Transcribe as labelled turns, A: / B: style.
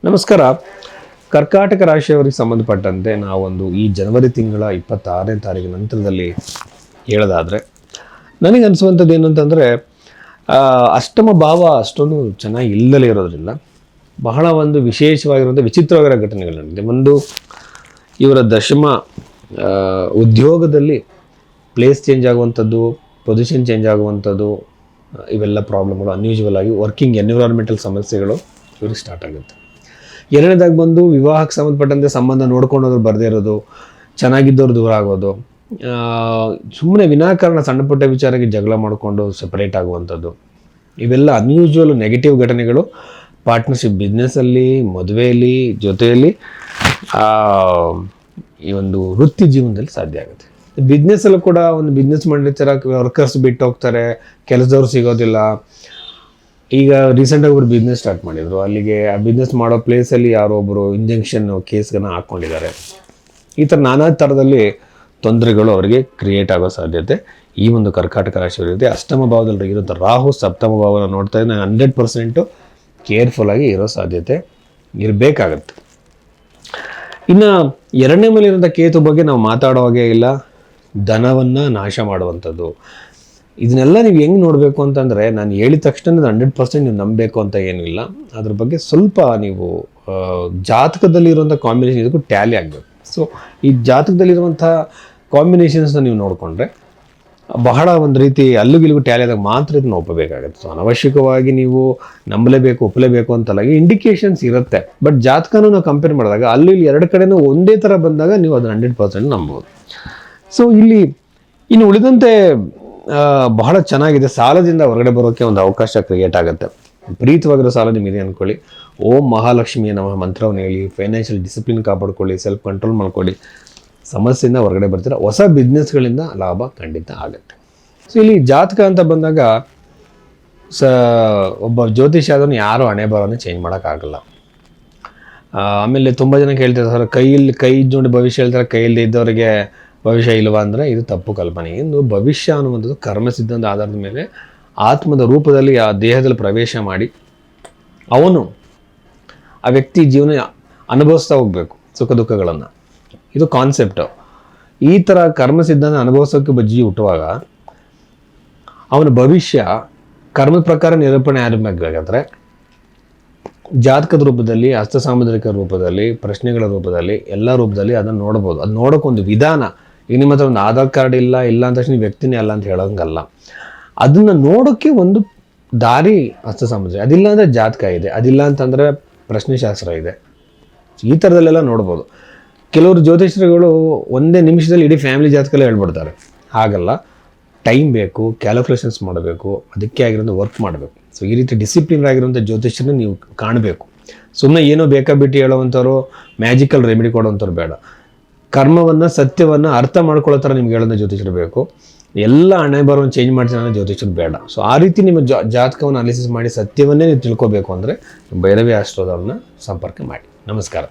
A: ನಮಸ್ಕಾರ. ಕರ್ಕಾಟಕ ರಾಶಿಯವರಿಗೆ ಸಂಬಂಧಪಟ್ಟಂತೆ ನಾವೊಂದು ಈ ಜನವರಿ ತಿಂಗಳ 26ನೇ ತಾರೀಕು ನಂತರದಲ್ಲಿ ಹೇಳೋದಾದರೆ ನನಗನ್ನಿಸುವಂಥದ್ದು ಏನು ಅಂತಂದರೆ ಅಷ್ಟಮ ಭಾವ ಅಷ್ಟೊಂದು ಚೆನ್ನಾಗಿ ಇಲ್ಲದಲೇ ಇರೋದ್ರಿಂದ ಬಹಳ ಒಂದು ವಿಶೇಷವಾಗಿರುವಂಥ ವಿಚಿತ್ರವಾಗಿರೋ ಘಟನೆಗಳು ನಡೆದಿದೆ. ಒಂದು ಇವರ ದಶಮ ಉದ್ಯೋಗದಲ್ಲಿ ಪ್ಲೇಸ್ ಚೇಂಜ್ ಆಗುವಂಥದ್ದು, ಪೊಸಿಷನ್ ಚೇಂಜ್ ಆಗುವಂಥದ್ದು, ಇವೆಲ್ಲ ಪ್ರಾಬ್ಲಮ್ಗಳು ಅನ್ಯೂಜುವಲ್ ಆಗಿ ವರ್ಕಿಂಗ್ ಎನ್ವಿರಾನ್ಮೆಂಟಲ್ ಸಮಸ್ಯೆಗಳು ಇವ್ರಿಗೆ ಸ್ಟಾರ್ಟ್ ಆಗುತ್ತೆ. ಎರಡನೇದಾಗಿ ಬಂದು ವಿವಾಹಕ್ಕೆ ಸಂಬಂಧಪಟ್ಟಂತೆ ಸಂಬಂಧ ನೋಡ್ಕೊಂಡೋದ್ರು ಬರದೇ ಇರೋದು, ಚೆನ್ನಾಗಿದ್ದವ್ರು ದೂರ ಆಗೋದು, ಸುಮ್ಮನೆ ವಿನಾಕಾರಣ ಸಣ್ಣ ಪುಟ್ಟ ವಿಚಾರಕ್ಕೆ ಜಗಳ ಮಾಡಿಕೊಂಡು ಸೆಪರೇಟ್ ಆಗುವಂಥದ್ದು, ಇವೆಲ್ಲ ಅನ್ಯೂಜುವಲ್ ನೆಗೆಟಿವ್ ಘಟನೆಗಳು ಪಾರ್ಟ್ನರ್ಶಿಪ್, ಬಿಸ್ನೆಸ್ಸಲ್ಲಿ, ಮದುವೆಯಲ್ಲಿ, ಜೊತೆಯಲ್ಲಿ ಈ ಒಂದು ವೃತ್ತಿ ಜೀವನದಲ್ಲಿ ಸಾಧ್ಯ ಆಗುತ್ತೆ. ಬಿಸ್ನೆಸ್ಸಲ್ಲೂ ಕೂಡ ಒಂದು ಬಿಸ್ನೆಸ್ ಮಾಡಿರ್ತಾರೆ, ವರ್ಕರ್ಸ್ ಬಿಟ್ಟು ಹೋಗ್ತಾರೆ, ಕೆಲಸದವ್ರು ಸಿಗೋದಿಲ್ಲ. ಈಗ ರೀಸೆಂಟಾಗಿ ಒಬ್ಬರು ಬಿಸ್ನೆಸ್ ಸ್ಟಾರ್ಟ್ ಮಾಡಿದರು, ಅಲ್ಲಿಗೆ ಆ ಬಿಸ್ನೆಸ್ ಮಾಡೋ ಪ್ಲೇಸಲ್ಲಿ ಯಾರೋ ಒಬ್ಬರು ಇಂಜೆಕ್ಷನ್ ಕೇಸ್ಗಳನ್ನ ಹಾಕ್ಕೊಂಡಿದ್ದಾರೆ. ಈ ಥರ ನಾನಾ ಥರದಲ್ಲಿ ತೊಂದರೆಗಳು ಅವರಿಗೆ ಕ್ರಿಯೇಟ್ ಆಗೋ ಸಾಧ್ಯತೆ ಈ ಒಂದು ಕರ್ಕಾಟಕ ರಾಶಿಯವರಿದೆ. ಅಷ್ಟಮ ಭಾವದಲ್ಲಿ ಇರುವಂಥ ರಾಹು ಸಪ್ತಮ ಭಾವನ ನೋಡ್ತಾ ಇದ್ದರೆ 100% ಕೇರ್ಫುಲ್ಲಾಗಿ ಇರೋ ಸಾಧ್ಯತೆ ಇರಬೇಕಾಗತ್ತೆ. ಇನ್ನು ಎರಡನೇ ಮೇಲೆ ಇರೋಂಥ ಕೇತು ಬಗ್ಗೆ ನಾವು ಮಾತಾಡೋ ಹಾಗೆ ಇಲ್ಲ. ಧನವನ್ನು ನಾಶ ಮಾಡುವಂಥದ್ದು, ಇದನ್ನೆಲ್ಲ ನೀವು ಹೆಂಗೆ ನೋಡಬೇಕು ಅಂತಂದರೆ, ನಾನು ಹೇಳಿದ ತಕ್ಷಣ 100% ನೀವು ನಂಬಬೇಕು ಅಂತ ಏನೂ ಇಲ್ಲ. ಅದ್ರ ಬಗ್ಗೆ ಸ್ವಲ್ಪ ನೀವು ಜಾತಕದಲ್ಲಿರುವಂಥ ಕಾಂಬಿನೇಷನ್ ಇದಕ್ಕೂ ಟ್ಯಾಲಿ ಆಗಬೇಕು. ಸೊ ಈ ಜಾತಕದಲ್ಲಿರುವಂಥ ಕಾಂಬಿನೇಷನ್ಸ್ನ ನೀವು ನೋಡಿಕೊಂಡ್ರೆ ಬಹಳ ಒಂದು ರೀತಿ ಅಲ್ಲಿಗಿಲಿಗೂ ಟ್ಯಾಲಿ ಆದಾಗ ಮಾತ್ರ ಇದನ್ನು ಒಪ್ಪಬೇಕಾಗತ್ತೆ. ಸೊ ಅನವಶ್ಯಕವಾಗಿ ನೀವು ನಂಬಲೇಬೇಕು, ಒಪ್ಪಲೇಬೇಕು ಅಂತಲ್ಲ, ಇಂಡಿಕೇಶನ್ಸ್ ಇರುತ್ತೆ. ಬಟ್ ಜಾತಕನೂ ನಾವು ಕಂಪೇರ್ ಮಾಡಿದಾಗ ಅಲ್ಲಿ ಎರಡು ಕಡೆನೂ ಒಂದೇ ಥರ ಬಂದಾಗ ನೀವು ಅದನ್ನು 100% ನಂಬೋದು. ಸೊ ಇಲ್ಲಿ ಇನ್ನು ಉಳಿದಂತೆ ಬಹಳ ಚೆನ್ನಾಗಿದೆ. ಸಾಲದಿಂದ ಹೊರಗಡೆ ಬರೋಕ್ಕೆ ಒಂದು ಅವಕಾಶ ಕ್ರಿಯೇಟ್ ಆಗುತ್ತೆ. ವಿಪರೀತವಾಗಿರೋ ಸಾಲ ನಿಮಗೆ ಅಂದ್ಕೊಳ್ಳಿ, ಓಂ ಮಹಾಲಕ್ಷ್ಮಿಯ ನಮಃ ಮಂತ್ರವನ್ನು ಹೇಳಿ, ಫೈನಾನ್ಷಿಯಲ್ ಡಿಸಿಪ್ಲಿನ್ ಕಾಪಾಡ್ಕೊಳ್ಳಿ, ಸೆಲ್ಫ್ ಕಂಟ್ರೋಲ್ ಮಾಡ್ಕೊಳ್ಳಿ, ಸಮಸ್ಯೆಯಿಂದ ಹೊರಗಡೆ ಬರ್ತೀರ. ಹೊಸ ಬಿಸ್ನೆಸ್ಗಳಿಂದ ಲಾಭ ಖಂಡಿತ ಆಗುತ್ತೆ. ಸೊ ಇಲ್ಲಿ ಜಾತಕ ಅಂತ ಬಂದಾಗ ಒಬ್ಬ ಜ್ಯೋತಿಷ ಆದವನು ಯಾರೂ ಹಣೆ ಬರೋನೇ ಚೇಂಜ್ ಮಾಡೋಕ್ಕಾಗಲ್ಲ. ಆಮೇಲೆ ತುಂಬ ಜನ ಕೇಳ್ತಾರೆ, ಸರ್ ಕೈ ನೋಡಿ ಭವಿಷ್ಯ ಹೇಳ್ತಾರೆ, ಕೈಯಲ್ಲಿ ಇದ್ದವರಿಗೆ ಭವಿಷ್ಯ ಇಲ್ವಾ ಅಂದರೆ ಇದು ತಪ್ಪು ಕಲ್ಪನೆ. ಇನ್ನು ಭವಿಷ್ಯ ಅನ್ನುವಂಥದ್ದು ಕರ್ಮ ಸಿದ್ಧಾಂತ ಆಧಾರದ ಮೇಲೆ ಆತ್ಮದ ರೂಪದಲ್ಲಿ ಆ ದೇಹದಲ್ಲಿ ಪ್ರವೇಶ ಮಾಡಿ ಅವನು ಆ ವ್ಯಕ್ತಿ ಜೀವನ ಅನುಭವಿಸ್ತಾ ಹೋಗಬೇಕು ಸುಖ ದುಃಖಗಳನ್ನು. ಇದು ಕಾನ್ಸೆಪ್ಟು. ಈ ಥರ ಕರ್ಮ ಸಿದ್ಧಾಂತ ಅನುಭವಿಸೋಕ್ಕೆ ಬಜ್ಜಿ ಹುಟ್ಟುವಾಗ ಅವನ ಭವಿಷ್ಯ ಕರ್ಮದ ಪ್ರಕಾರ ನಿರೂಪಣೆ ಆಗಬೇಕಾದ್ರೆ ಜಾತಕದ ರೂಪದಲ್ಲಿ, ಹಸ್ತ ಸಾಮುದ್ರಿಕ ರೂಪದಲ್ಲಿ, ಪ್ರಶ್ನೆಗಳ ರೂಪದಲ್ಲಿ, ಎಲ್ಲ ರೂಪದಲ್ಲಿ ಅದನ್ನು ನೋಡ್ಬೋದು. ಅದು ನೋಡೋಕ್ಕೊಂದು ವಿಧಾನ. ಈಗ ನಿಮ್ಮ ಹತ್ರ ಒಂದು ಆಧಾರ್ ಕಾರ್ಡ್ ಇಲ್ಲ ಅಂತ ತಕ್ಷಣ ವ್ಯಕ್ತಿನೇ ಅಲ್ಲ ಅಂತ ಹೇಳೋಂಗಲ್ಲ. ಅದನ್ನು ನೋಡೋಕ್ಕೆ ಒಂದು ದಾರಿ ಹಸ್ತ ಸಾಮುದ್ರಿಕ, ಅದಿಲ್ಲ ಅಂದರೆ ಜಾತಕ ಇದೆ, ಅದಿಲ್ಲ ಅಂತಂದರೆ ಪ್ರಶ್ನೆಶಾಸ್ತ್ರ ಇದೆ. ಈ ಥರದಲ್ಲೆಲ್ಲ ನೋಡ್ಬೋದು. ಕೆಲವರು ಜ್ಯೋತಿಷರುಗಳು ಒಂದೇ ನಿಮಿಷದಲ್ಲಿ ಇಡೀ ಫ್ಯಾಮಿಲಿ ಜಾತಕಲ್ಲೇ ಹೇಳ್ಬಿಡ್ತಾರೆ. ಹಾಗಲ್ಲ, ಟೈಮ್ ಬೇಕು, ಕ್ಯಾಲ್ಕುಲೇಷನ್ಸ್ ಮಾಡಬೇಕು, ಅದಕ್ಕೆ ಆಗಿರೋಂಥ ವರ್ಕ್ ಮಾಡಬೇಕು. ಸೊ ಈ ರೀತಿ ಡಿಸಿಪ್ಲಿನ್ ಆಗಿರುವಂಥ ಜ್ಯೋತಿಷರನ್ನ ನೀವು ಕಾಣಬೇಕು. ಸುಮ್ಮನೆ ಏನೋ ಬೇಕಾಬಿಟ್ಟು ಹೇಳೋವಂಥವ್ರು, ಮ್ಯಾಜಿಕಲ್ ರೆಮಿಡಿ ಕೊಡೋವಂಥವ್ರು ಬೇಡ. ಕರ್ಮವನ್ನು, ಸತ್ಯವನ್ನು ಅರ್ಥ ಮಾಡ್ಕೊಳ್ಳೋ ಥರ ನಿಮ್ಗೆ ಹೇಳೋಂಥ ಜ್ಯೋತಿಷರು ಬೇಕು. ಎಲ್ಲ ಹಣೆ ಬರೋವನ್ನು ಚೇಂಜ್ ಮಾಡ್ತೀನಿ ಜ್ಯೋತಿಷರು ಬೇಡ. ಸೊ ಆ ರೀತಿ ನಿಮ್ಮ ಜಾತಕವನ್ನು ಅನಾಲಿಸಿಸ್ ಮಾಡಿ ಸತ್ಯವನ್ನೇ ನೀವು ತಿಳ್ಕೊಬೇಕು ಅಂದರೆ ಭೈರವಿ ಆಸ್ಟ್ರೋದವ್ರನ್ನ ಸಂಪರ್ಕ ಮಾಡಿ. ನಮಸ್ಕಾರ.